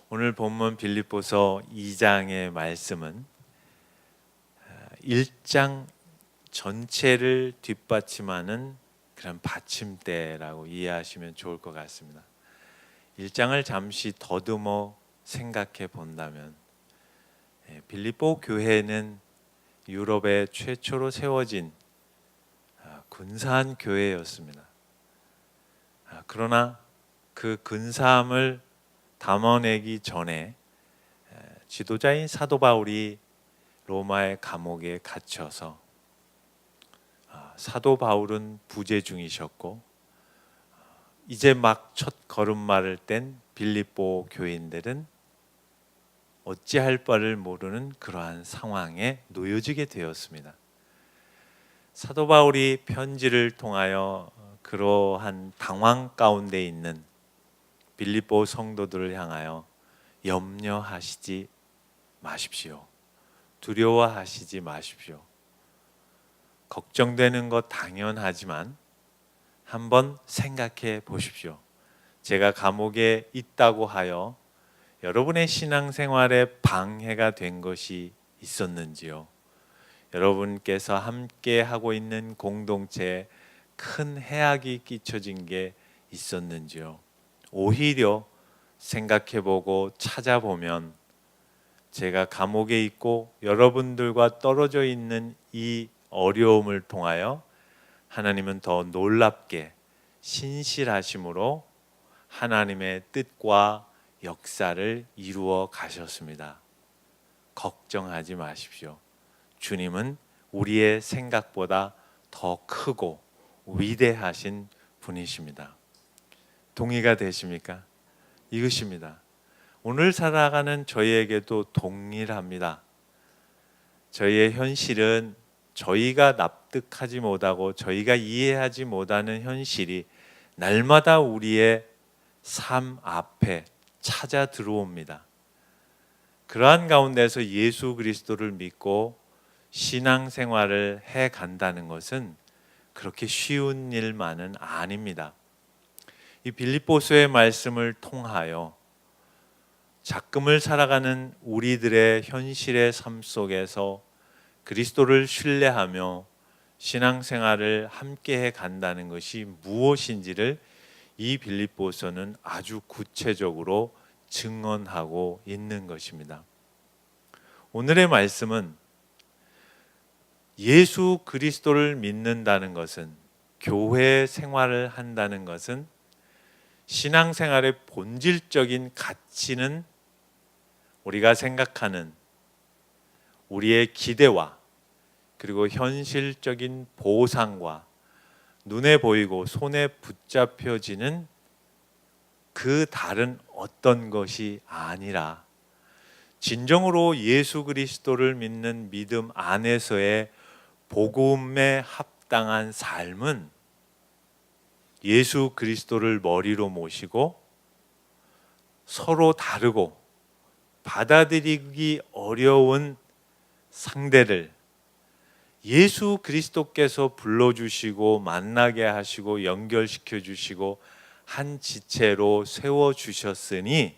오늘 본문 빌립보서 2장의 말씀은 1장 전체를 뒷받침하는 그런 받침대라고 이해하시면 좋을 것 같습니다. 1장을 잠시 더듬어 생각해 본다면 빌립보 교회는 유럽에 최초로 세워진 근사한 교회였습니다. 그러나 그 근사함을 담아내기 전에 지도자인 사도 바울이 로마의 감옥에 갇혀서 사도 바울은 부재 중이셨고 이제 막 첫 걸음마를 뗀 빌립보 교인들은 어찌할 바를 모르는 그러한 상황에 놓여지게 되었습니다. 사도 바울이 편지를 통하여 그러한 당황 가운데 있는 빌립보 성도들을 향하여 염려하시지 마십시오. 두려워하시지 마십시오. 걱정되는 것 당연하지만 한번 생각해 보십시오. 제가 감옥에 있다고 하여 여러분의 신앙생활에 방해가 된 것이 있었는지요? 여러분께서 함께 하고 있는 공동체에 큰 해악이 끼쳐진 게 있었는지요? 오히려 생각해보고 찾아보면 제가 감옥에 있고 여러분들과 떨어져 있는 이 어려움을 통하여 하나님은 더 놀랍게 신실하심으로 하나님의 뜻과 역사를 이루어 가셨습니다. 걱정하지 마십시오. 주님은 우리의 생각보다 더 크고 위대하신 분이십니다. 동의가 되십니까? 이것입니다. 오늘 살아가는 저희에게도 동일합니다. 저희의 현실은 저희가 납득하지 못하고 저희가 이해하지 못하는 현실이 날마다 우리의 삶 앞에 찾아 들어옵니다. 그러한 가운데서 예수 그리스도를 믿고 신앙생활을 해 간다는 것은 그렇게 쉬운 일만은 아닙니다. 이 빌립보서의 말씀을 통하여 작금을 살아가는 우리들의 현실의 삶 속에서 그리스도를 신뢰하며 신앙생활을 함께 해 간다는 것이 무엇인지를 이 빌립보서는 아주 구체적으로 증언하고 있는 것입니다. 오늘의 말씀은 예수 그리스도를 믿는다는 것은, 교회 생활을 한다는 것은 신앙생활의 본질적인 가치는 우리가 생각하는 우리의 기대와 그리고 현실적인 보상과 눈에 보이고 손에 붙잡혀지는 그 다른 어떤 것이 아니라 진정으로 예수 그리스도를 믿는 믿음 안에서의 복음에 합당한 삶은 예수 그리스도를 머리로 모시고 서로 다르고 받아들이기 어려운 상대를 예수 그리스도께서 불러주시고 만나게 하시고 연결시켜 주시고 한 지체로 세워주셨으니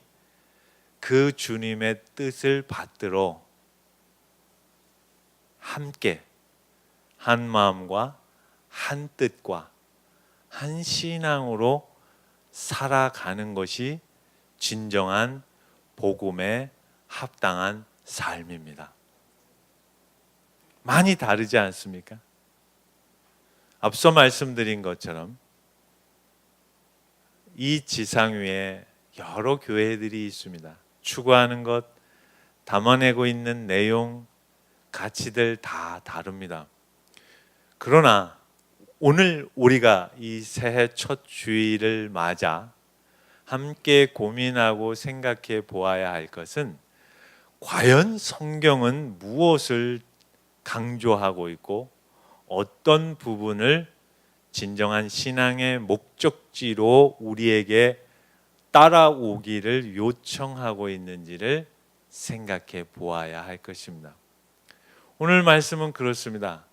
그 주님의 뜻을 받들어 함께 한 마음과 한 뜻과 한 신앙으로 살아가는 것이 진정한 복음에 합당한 삶입니다. 많이 다르지 않습니까? 앞서 말씀드린 것처럼 이 지상 위에 여러 교회들이 있습니다. 추구하는 것, 담아내고 있는 내용, 가치들 다 다릅니다. 그러나 오늘 우리가 이 새해 첫 주일을 맞아 함께 고민하고 생각해 보아야 할 것은 과연 성경은 무엇을 강조하고 있고 어떤 부분을 진정한 신앙의 목적지로 우리에게 따라오기를 요청하고 있는지를 생각해 보아야 할 것입니다. 오늘 말씀은 그렇습니다.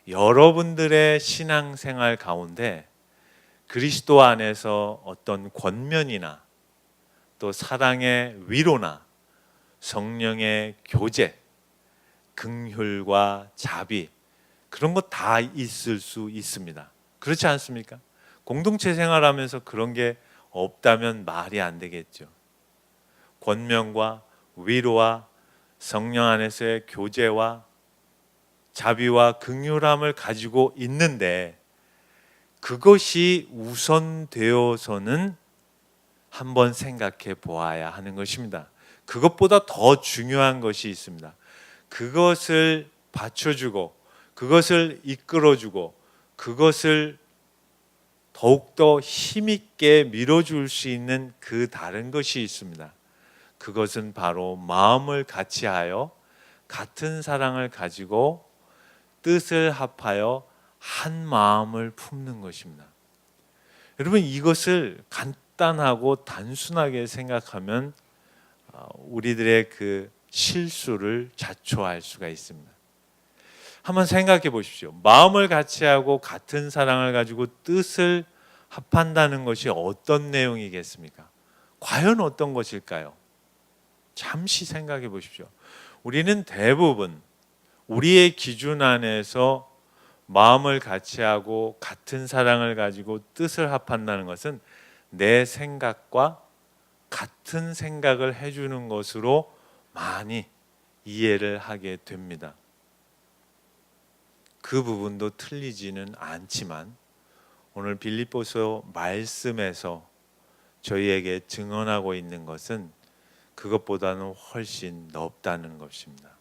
여러분들의 신앙생활 가운데 그리스도 안에서 어떤 권면이나 또 사랑의 위로나 성령의 교제, 긍휼과 자비, 그런 것 다 있을 수 있습니다. 그렇지 않습니까? 공동체 생활하면서 그런 게 없다면 말이 안 되겠죠. 권면과 위로와 성령 안에서의 교제와 자비와 긍휼함을 가지고 있는데, 그것이 우선되어서는 한번 생각해 보아야 하는 것입니다. 그것보다 더 중요한 것이 있습니다. 그것을 받쳐주고 그것을 이끌어주고 그것을 더욱더 힘있게 밀어줄 수 있는 그 다른 것이 있습니다. 그것은 바로 마음을 같이하여 같은 사랑을 가지고 뜻을 합하여 한 마음을 품는 것입니다. 여러분, 이것을 간단하고 단순하게 생각하면 우리들의 그 실수를 자초할 수가 있습니다. 한번 생각해 보십시오. 마음을 같이하고 같은 사랑을 가지고 뜻을 합한다는 것이 어떤 내용이겠습니까? 과연 어떤 것일까요? 잠시 생각해 보십시오. 우리는 대부분 우리의 기준 안에서 마음을 같이하고 같은 사랑을 가지고 뜻을 합한다는 것은 내 생각과 같은 생각을 해주는 것으로 많이 이해를 하게 됩니다. 그 부분도 틀리지는 않지만 오늘 빌립보서 말씀에서 저희에게 증언하고 있는 것은 그것보다는 훨씬 넓다는 것입니다.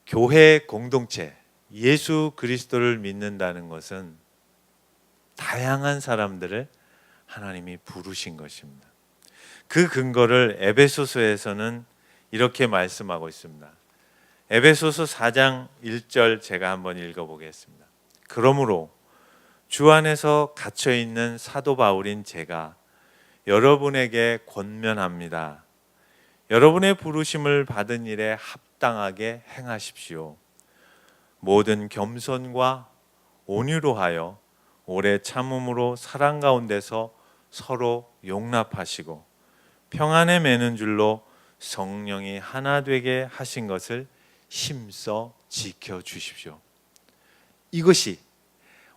교회 공동체, 예수 그리스도를 믿는다는 것은 다양한 사람들을 하나님이 부르신 것입니다. 그 근거를 에베소서에서는 이렇게 말씀하고 있습니다. 에베소서 4장 1절 제가 한번 읽어보겠습니다. 그러므로 주 안에서 갇혀있는 사도 바울인 제가 여러분에게 권면합니다. 여러분의 부르심을 받은 일에 합당하게 행하십시오. 모든 겸손과 온유로 하여 오래 참음으로 사랑 가운데서 서로 용납하시고 평안에 매는 줄로 성령이 하나 되게 하신 것을 힘써 지켜주십시오. 이것이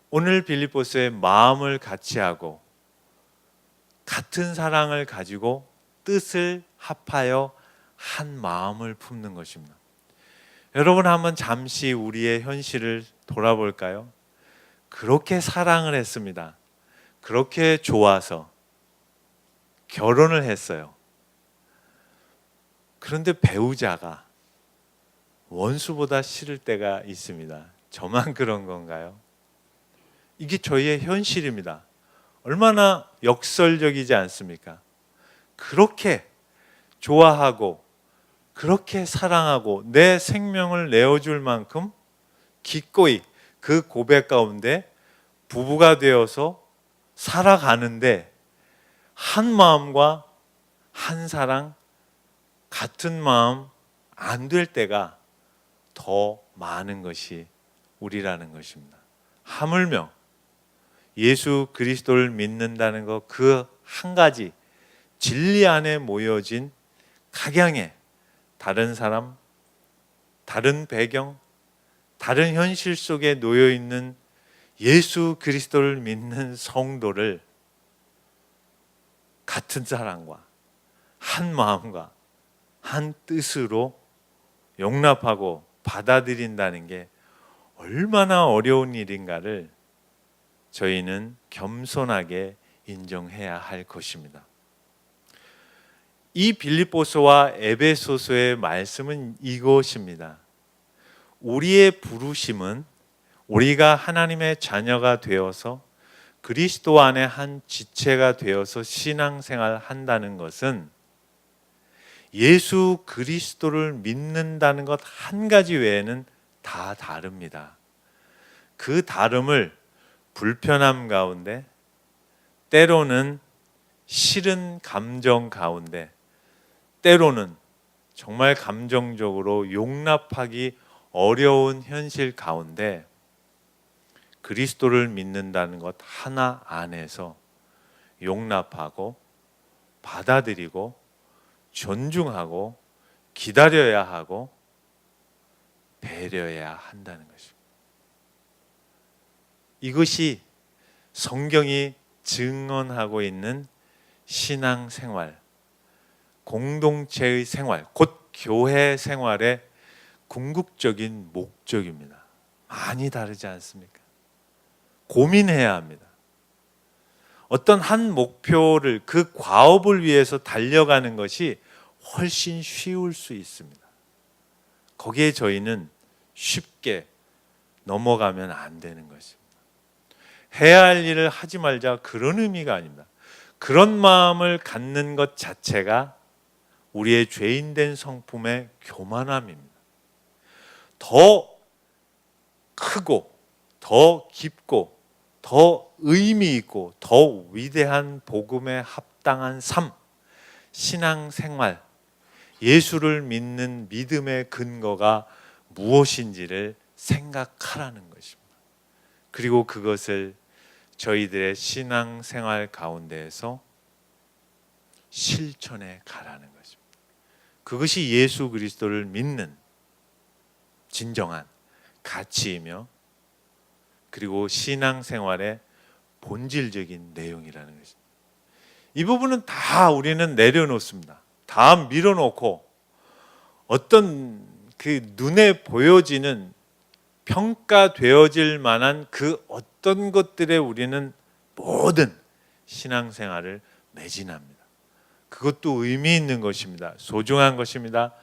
오늘 빌립보서의 마음을 같이하고 같은 사랑을 가지고 뜻을 합하여 한 마음을 품는 것입니다. 여러분, 한번 잠시 우리의 현실을 돌아볼까요? 그렇게 사랑을 했습니다. 그렇게 좋아서 결혼을 했어요. 그런데 배우자가 원수보다 싫을 때가 있습니다. 저만 그런 건가요? 이게 저희의 현실입니다. 얼마나 역설적이지 않습니까? 그렇게 좋아하고 그렇게 사랑하고 내 생명을 내어줄 만큼 기꺼이 그 고백 가운데 부부가 되어서 살아가는데 한 마음과 한 사랑, 같은 마음 안 될 때가 더 많은 것이 우리라는 것입니다. 하물며 예수 그리스도를 믿는다는 것, 그 한 가지 진리 안에 모여진 각양의 다른 사람, 다른 배경, 다른 현실 속에 놓여 있는 예수 그리스도를 믿는 성도를 같은 사랑과 한 마음과 한 뜻으로 용납하고 받아들인다는 게 얼마나 어려운 일인가를 저희는 겸손하게 인정해야 할 것입니다. 이 빌립보서와 에베소서의 말씀은 이것입니다. 우리의 부르심은 우리가 하나님의 자녀가 되어서 그리스도 안에 한 지체가 되어서 신앙생활 한다는 것은 예수 그리스도를 믿는다는 것 한 가지 외에는 다 다릅니다. 그 다름을 불편함 가운데, 때로는 싫은 감정 가운데, 때로는 정말 감정적으로 용납하기 어려운 현실 가운데 그리스도를 믿는다는 것 하나 안에서 용납하고 받아들이고 존중하고 기다려야 하고 배려해야 한다는 것입니다. 이것이 성경이 증언하고 있는 신앙생활, 공동체의 생활, 곧 교회 생활의 궁극적인 목적입니다. 많이 다르지 않습니까? 고민해야 합니다. 어떤 한 목표를, 그 과업을 위해서 달려가는 것이 훨씬 쉬울 수 있습니다. 거기에 저희는 쉽게 넘어가면 안 되는 것입니다. 해야 할 일을 하지 말자, 그런 의미가 아닙니다. 그런 마음을 갖는 것 자체가 우리의 죄인된 성품의 교만함입니다. 더 크고 더 깊고 더 의미 있고 더 위대한 복음에 합당한 삶, 신앙생활, 예수를 믿는 믿음의 근거가 무엇인지를 생각하라는 것입니다. 그리고 그것을 저희들의 신앙생활 가운데에서 실천해 가라는 것입니다. 그것이 예수 그리스도를 믿는 진정한 가치이며 그리고 신앙생활의 본질적인 내용이라는 것입니다. 이 부분은 다 우리는 내려놓습니다. 다 밀어놓고 어떤 그 눈에 보여지는 평가되어질 만한 그 어떤 것들에 우리는 모든 신앙생활을 매진합니다. 그것도 의미 있는 것입니다. 소중한 것입니다.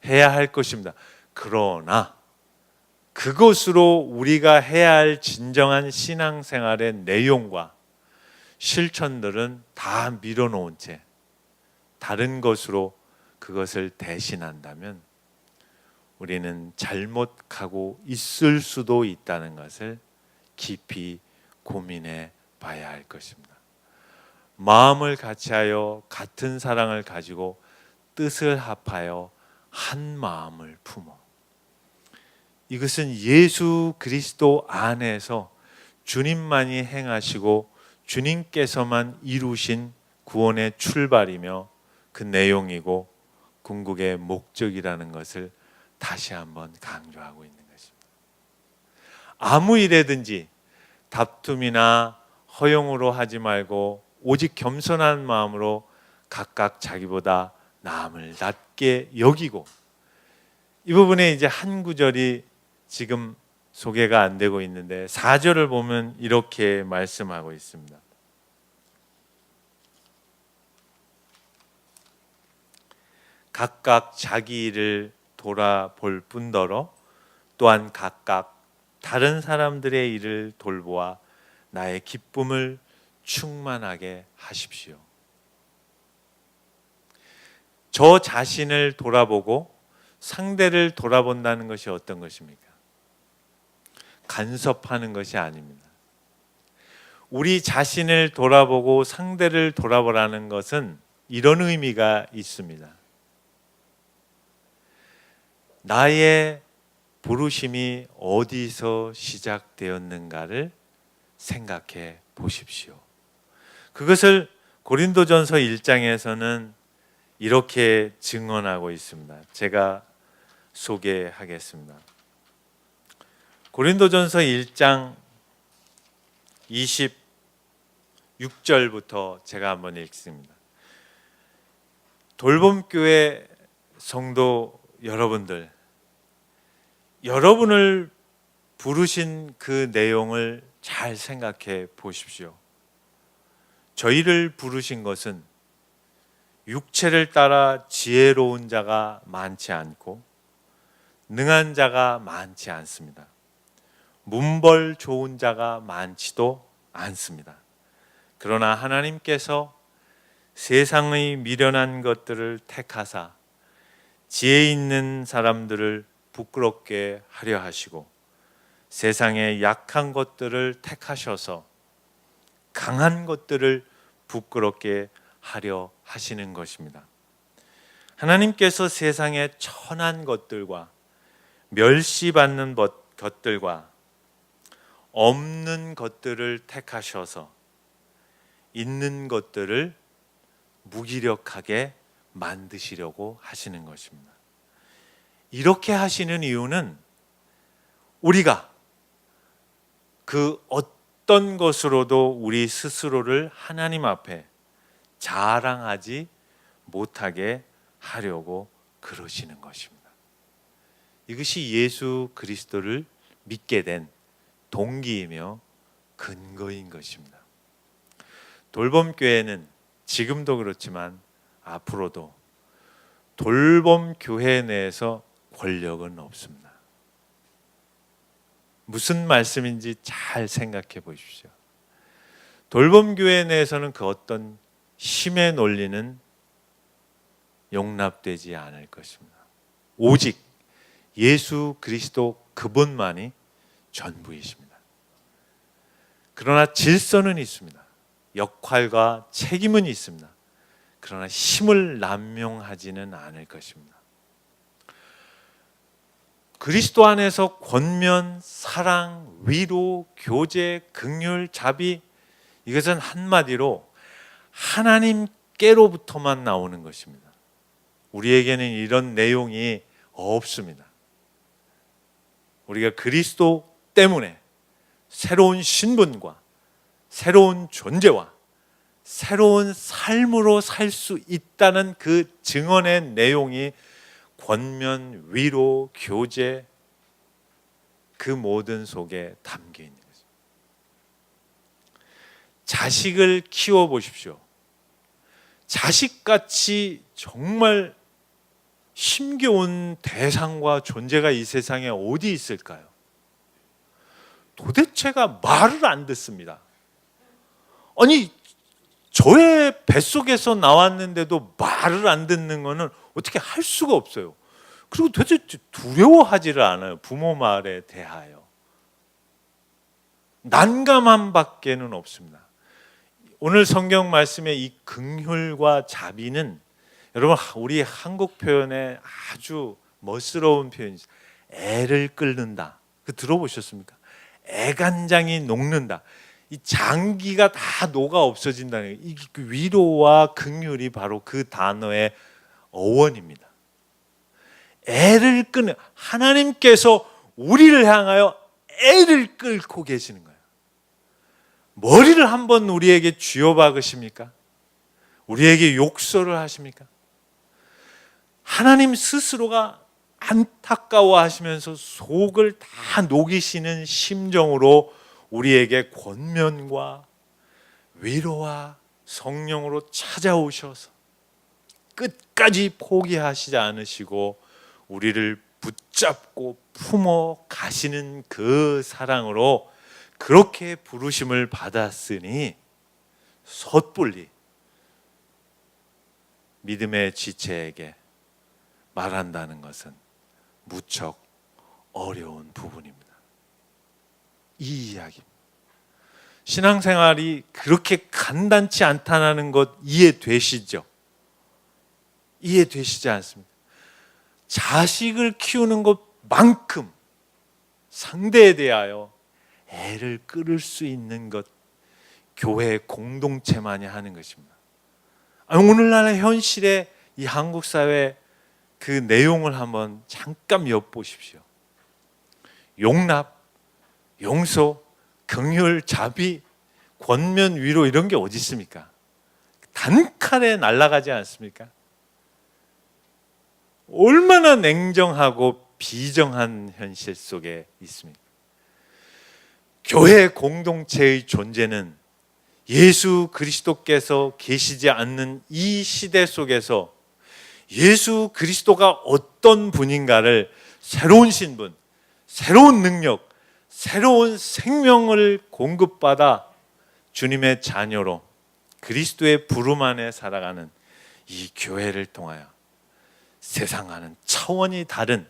해야 할 것입니다. 그러나 그것으로 우리가 해야 할 진정한 신앙생활의 내용과 실천들은 다 밀어놓은 채 다른 것으로 그것을 대신한다면 우리는 잘못하고 있을 수도 있다는 것을 깊이 고민해 봐야 할 것입니다. 마음을 같이하여 같은 사랑을 가지고 뜻을 합하여 한 마음을 품어. 이것은 예수 그리스도 안에서 주님만이 행하시고 주님께서만 이루신 구원의 출발이며 그 내용이고 궁극의 목적이라는 것을 다시 한번 강조하고 있는 것입니다. 아무 일에든지 다툼이나 허용으로 하지 말고 오직 겸손한 마음으로 각각 자기보다 남을 낮게 여기고, 이 부분에 이제 한 구절이 지금 소개가 안 되고 있는데 4절을 보면 이렇게 말씀하고 있습니다. 각각 자기 일을 돌아볼 뿐더러 또한 각각 다른 사람들의 일을 돌보아 나의 기쁨을 충만하게 하십시오. 저 자신을 돌아보고 상대를 돌아본다는 것이 어떤 것입니까? 간섭하는 것이 아닙니다. 우리 자신을 돌아보고 상대를 돌아보라는 것은 이런 의미가 있습니다. 나의 부르심이 어디서 시작되었는가를 생각해 보십시오. 그것을 고린도전서 1장에서는 이렇게 증언하고 있습니다. 제가 소개하겠습니다. 고린도전서 1장 26절부터 제가 한번 읽습니다. 돌봄교회 성도 여러분들, 여러분을 부르신 그 내용을 잘 생각해 보십시오. 저희를 부르신 것은 육체를 따라 지혜로운 자가 많지 않고 능한 자가 많지 않습니다. 문벌 좋은 자가 많지도 않습니다. 그러나 하나님께서 세상의 미련한 것들을 택하사 지혜 있는 사람들을 부끄럽게 하려 하시고 세상의 약한 것들을 택하셔서 강한 것들을 부끄럽게 하려 하시는 것입니다. 하나님께서 세상의 천한 것들과 멸시받는 것들과 없는 것들을 택하셔서 있는 것들을 무기력하게 만드시려고 하시는 것입니다. 이렇게 하시는 이유는 우리가 그 어떤 것으로도 우리 스스로를 하나님 앞에 자랑하지 못하게 하려고 그러시는 것입니다. 이것이 예수 그리스도를 믿게 된 동기이며 근거인 것입니다. 돌봄교회는 지금도 그렇지만 앞으로도 돌봄교회 내에서 권력은 없습니다. 무슨 말씀인지 잘 생각해 보십시오. 돌봄교회 내에서는 그 어떤 힘의 논리는 용납되지 않을 것입니다. 오직 예수 그리스도 그분만이 전부이십니다. 그러나 질서는 있습니다. 역할과 책임은 있습니다. 그러나 힘을 남용하지는 않을 것입니다. 그리스도 안에서 권면, 사랑, 위로, 교제, 긍휼, 자비, 이것은 한마디로 하나님께로부터만 나오는 것입니다. 우리에게는 이런 내용이 없습니다. 우리가 그리스도 때문에 새로운 신분과 새로운 존재와 새로운 삶으로 살 수 있다는 그 증언의 내용이 권면, 위로, 교제, 그 모든 속에 담겨 있는 거죠. 자식을 키워 보십시오. 자식같이 정말 힘겨운 대상과 존재가 이 세상에 어디 있을까요? 도대체가 말을 안 듣습니다. 아니, 저의 뱃속에서 나왔는데도 말을 안 듣는 거는 어떻게 할 수가 없어요. 그리고 도대체 두려워하지를 않아요. 부모 말에 대하여. 난감함 밖에는 없습니다. 오늘 성경 말씀의 이 긍휼과 자비는 여러분, 우리 한국 표현에 아주 멋스러운 표현이죠. 애를 끓는다. 그 들어보셨습니까? 애간장이 녹는다. 이 장기가 다 녹아 없어진다는 이 위로와 긍휼이 바로 그 단어의 어원입니다. 애를 끄는, 하나님께서 우리를 향하여 애를 끓고 계시는 거예요. 머리를 한번 우리에게 쥐어박으십니까? 우리에게 욕설을 하십니까? 하나님 스스로가 안타까워하시면서 속을 다 녹이시는 심정으로 우리에게 권면과 위로와 성령으로 찾아오셔서 끝까지 포기하시지 않으시고 우리를 붙잡고 품어 가시는 그 사랑으로 그렇게 부르심을 받았으니 섣불리 믿음의 지체에게 말한다는 것은 무척 어려운 부분입니다. 이 이야기입니다. 신앙생활이 그렇게 간단치 않다는 것 이해되시죠? 이해되시지 않습니까? 자식을 키우는 것만큼 상대에 대하여 애를 끓일 수 있는 것, 교회 공동체만이 하는 것입니다. 오늘날의 현실의 이 한국 사회 그 내용을 한번 잠깐 엿보십시오. 용납, 용서, 긍휼, 자비, 권면, 위로 이런 게 어디 있습니까? 단칼에 날아가지 않습니까? 얼마나 냉정하고 비정한 현실 속에 있습니까? 교회 공동체의 존재는 예수 그리스도께서 계시지 않는 이 시대 속에서 예수 그리스도가 어떤 분인가를 새로운 신분, 새로운 능력, 새로운 생명을 공급받아 주님의 자녀로 그리스도의 부름 안에 살아가는 이 교회를 통하여 세상과는 차원이 다른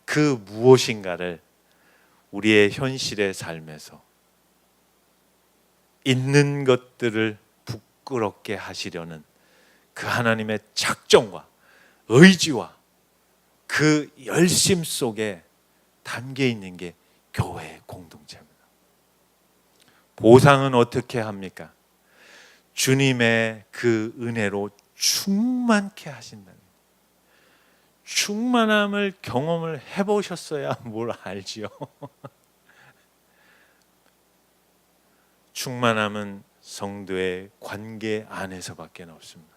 그 무엇인가를 우리의 현실의 삶에서 있는 것들을 부끄럽게 하시려는 그 하나님의 작정과 의지와 그 열심 속에 담겨 있는 게 교회의 공동체입니다. 보상은 어떻게 합니까? 주님의 그 은혜로 충만케 하신다는 거예요. 충만함을 경험을 해보셨어야 뭘 알지요. 충만함은 성도의 관계 안에서밖에 없습니다.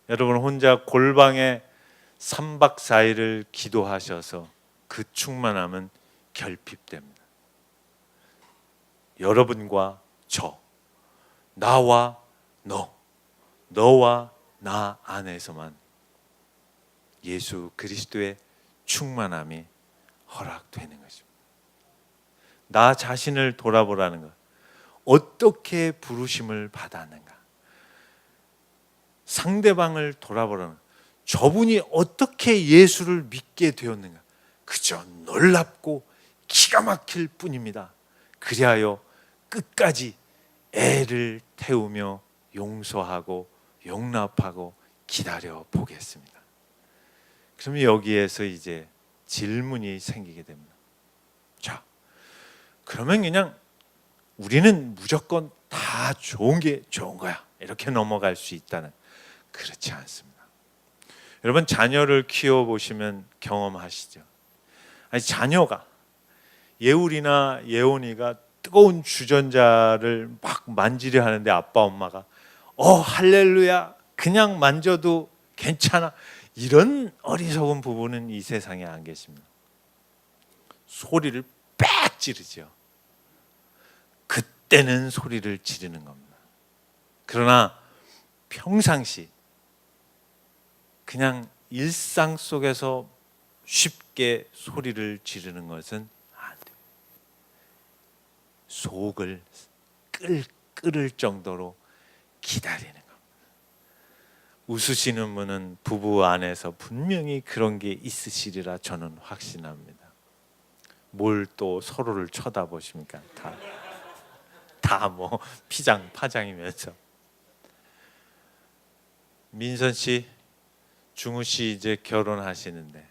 여러분 혼자 골방에 3박 4일을 기도하셔서 그 충만함은 결핍됩니다. 여러분과 저, 나와 너, 너와 나 안에서만 예수 그리스도의 충만함이 허락되는 것입니다. 나 자신을 돌아보라는 것. 어떻게 부르심을 받았는가? 상대방을 돌아보라는 것. 저분이 어떻게 예수를 믿게 되었는가? 그저 놀랍고 기가 막힐 뿐입니다. 그리하여 끝까지 애를 태우며 용서하고 용납하고 기다려 보겠습니다. 그러면 여기에서 이제 질문이 생기게 됩니다. 자, 그러면 그냥 우리는 무조건 다 좋은 게 좋은 거야, 이렇게 넘어갈 수 있다는, 그렇지 않습니다. 여러분 자녀를 키워보시면 경험하시죠. 아니, 자녀가 예울이나 예원이가 뜨거운 주전자를 막 만지려 하는데 아빠 엄마가 할렐루야, 그냥 만져도 괜찮아, 이런 어리석은 부부는 이 세상에 안 계십니다. 소리를 빽 지르죠. 그때는 소리를 지르는 겁니다. 그러나 평상시 그냥 일상 속에서 쉽게 소리를 지르는 것은 안 돼요. 속을 끓을 정도로 기다리는 겁니다. 웃으시는 분은 부부 안에서 분명히 그런 게 있으시리라 저는 확신합니다. 뭘 또 서로를 쳐다보십니까? 다 뭐 피장 파장이면서. 민선 씨, 중우 씨 이제 결혼하시는데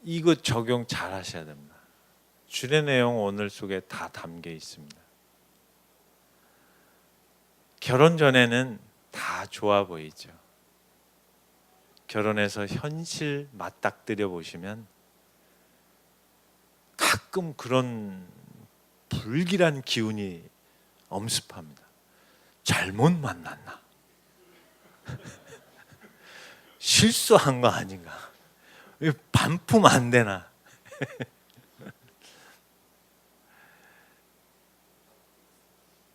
이거 적용 잘 하셔야 됩니다. 주례 내용 오늘 속에 다 담겨 있습니다. 결혼 전에는 다 좋아 보이죠. 결혼해서 현실 맞닥뜨려 보시면 가끔 그런 불길한 기운이 엄습합니다. 잘못 만났나? 실수한 거 아닌가? 반품 안 되나?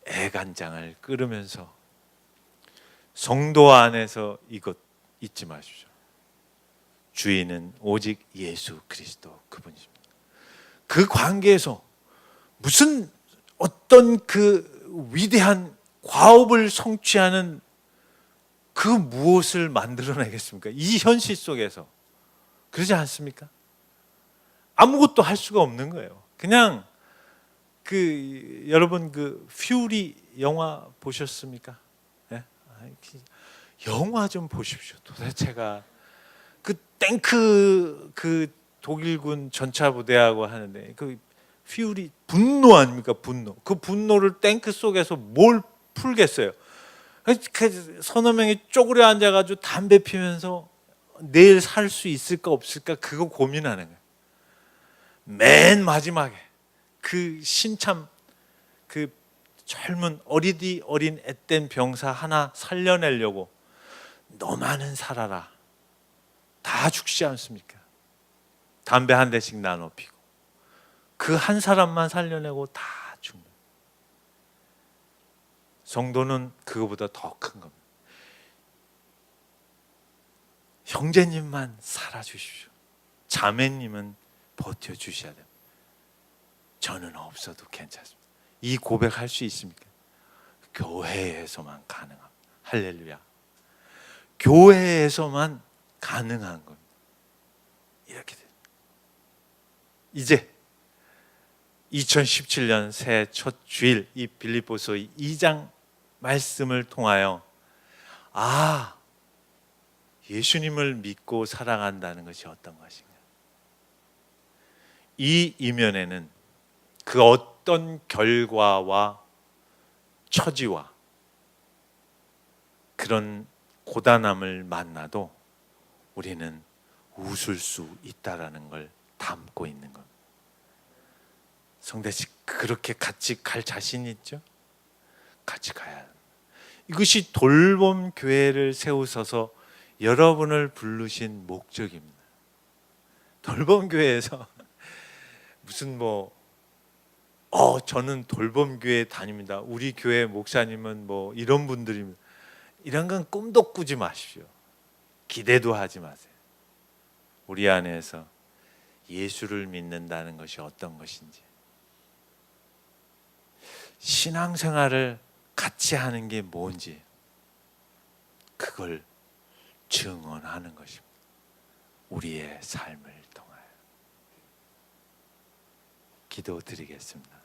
애간장을 끓으면서 성도 안에서 이것 잊지 마십시오. 주인은 오직 예수 그리스도 그분이십니다. 그 관계에서 무슨 어떤 그 위대한 과업을 성취하는 그 무엇을 만들어내겠습니까? 이 현실 속에서. 그러지 않습니까? 아무것도 할 수가 없는 거예요. 그냥 여러분 퓨리 영화 보셨습니까? 네? 영화 좀 보십시오. 도대체가 탱크 독일군 전차 부대하고 하는데 퓨리 분노 아닙니까? 분노. 그 분노를 탱크 속에서 뭘 풀겠어요? 서너 명이 쪼그려 앉아가지고 담배 피면서 내일 살 수 있을까 없을까 그거 고민하는 거예요. 맨 마지막에 신참 젊은 어린 앳된 병사 하나 살려내려고 너만은 살아라. 다 죽지 않습니까? 담배 한 대씩 나눠 피고 그 한 사람만 살려내고 다 죽는. 성도는 그거보다 더 큰 겁니다. 형제님만 살아주십시오. 자매님은 버텨주셔야 됩니다. 저는 없어도 괜찮습니다. 이 고백할 수 있습니까? 교회에서만 가능합니다. 할렐루야. 교회에서만 가능한 겁니다. 이렇게 됩니다. 이제 2017년 새해 첫 주일 이 빌립보서 2장 말씀을 통하여 예수님을 믿고 살아간다는 것이 어떤 것인가? 이 이면에는 그 어떤 결과와 처지와 그런 고단함을 만나도 우리는 웃을 수 있다라는 걸 담고 있는 겁니다. 성대 씨, 그렇게 같이 갈 자신 있죠? 같이 가야 합니다. 이것이 돌봄 교회를 세우셔서 여러분을 부르신 목적입니다. 돌봄 교회에서 무슨 저는 돌봄 교회 다닙니다. 우리 교회 목사님은 이런 분들입니다. 이런 건 꿈도 꾸지 마십시오. 기대도 하지 마세요. 우리 안에서 예수를 믿는다는 것이 어떤 것인지, 신앙생활을 같이 하는 게 뭔지, 그걸 증언하는 것입니다. 우리의 삶을 통하여. 기도드리겠습니다.